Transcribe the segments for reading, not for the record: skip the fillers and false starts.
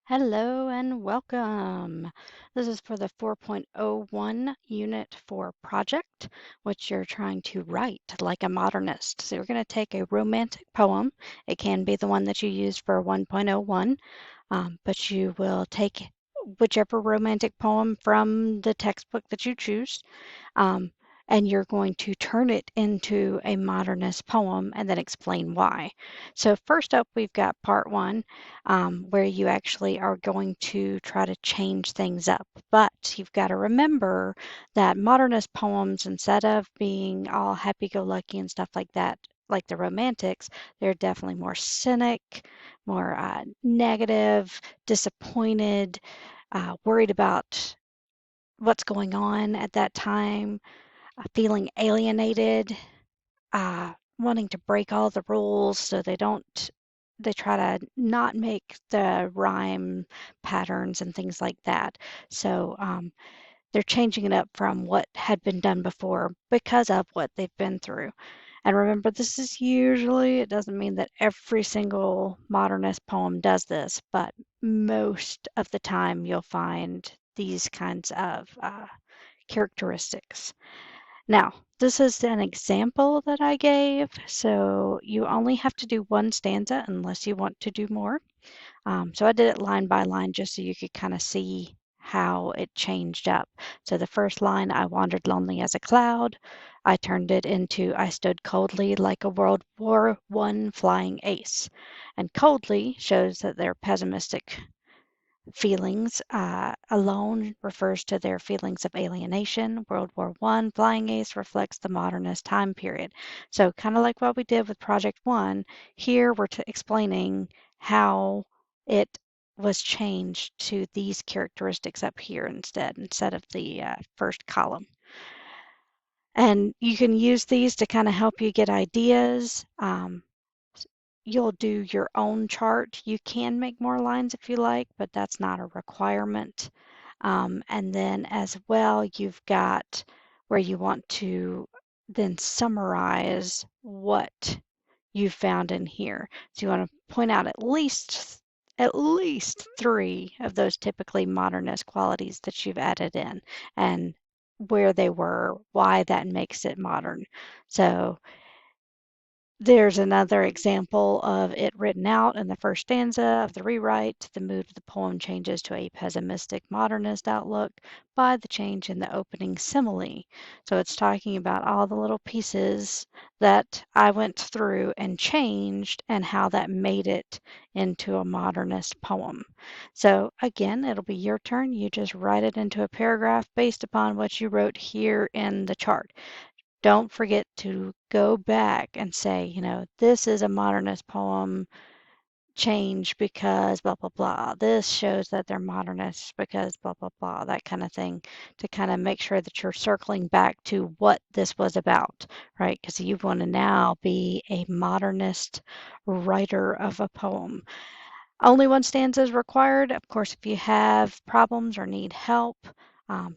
Hello and welcome. This is for the 4.01 Unit 4 project, which you're trying to write like a modernist. So you're going to take a romantic poem. It can be the one that you used for 1.01, but you will take whichever romantic poem from the textbook that you choose, um, and you're going to turn it into a modernist poem and then explain why. So first up, we've got part one, where you actually are going to try to change things up. But you've got to remember that modernist poems, instead of being all happy-go-lucky and stuff like that, like the Romantics, they're definitely more cynic, more negative, disappointed, worried about what's going on at that time, feeling alienated, wanting to break all the rules so they try to not make the rhyme patterns and things like that. So they're changing it up from what had been done before because of what they've been through. And remember, this is usually, it doesn't mean that every single modernist poem does this, but most of the time you'll find these kinds of characteristics. Now, this is an example that I gave, so you only have to do one stanza unless you want to do more. So I did it line by line just so you could kind of see how it changed up. So the first line, I wandered lonely as a cloud, I turned it into I stood coldly like a World War I flying ace. And coldly shows that they're pessimistic feelings. Alone refers to their feelings of alienation. World War I flying ace reflects the modernist time period. So kind of like what we did with Project One, here we're explaining how it was changed to these characteristics up here instead of the first column. And you can use these to kind of help you get ideas. You'll do your own chart. You can make more lines if you like, but that's not a requirement. And then as well, you've got where you want to then summarize what you found in here. So you want to point out at least three of those typically modernist qualities that you've added in and where they were, why that makes it modern. So there's another example of it written out in the first stanza of the rewrite. The mood of the poem changes to a pessimistic modernist outlook by the change in the opening simile. So it's talking about all the little pieces that I went through and changed and how that made it into a modernist poem. So again, it'll be your turn. You just write it into a paragraph based upon what you wrote here in the chart. Don't forget to go back and say, this is a modernist poem change because blah, blah, blah. This shows that they're modernists because blah, blah, blah, that kind of thing, to kind of make sure that you're circling back to what this was about, right? Because you want to now be a modernist writer of a poem. Only one stanza is required. Of course, if you have problems or need help,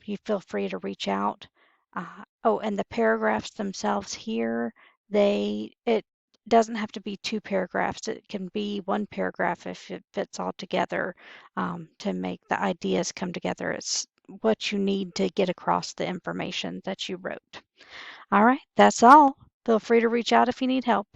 you feel free to reach out. Oh, and the paragraphs themselves here, it doesn't have to be two paragraphs. It can be one paragraph if it fits all together, to make the ideas come together. It's what you need to get across the information that you wrote. All right, that's all. Feel free to reach out if you need help.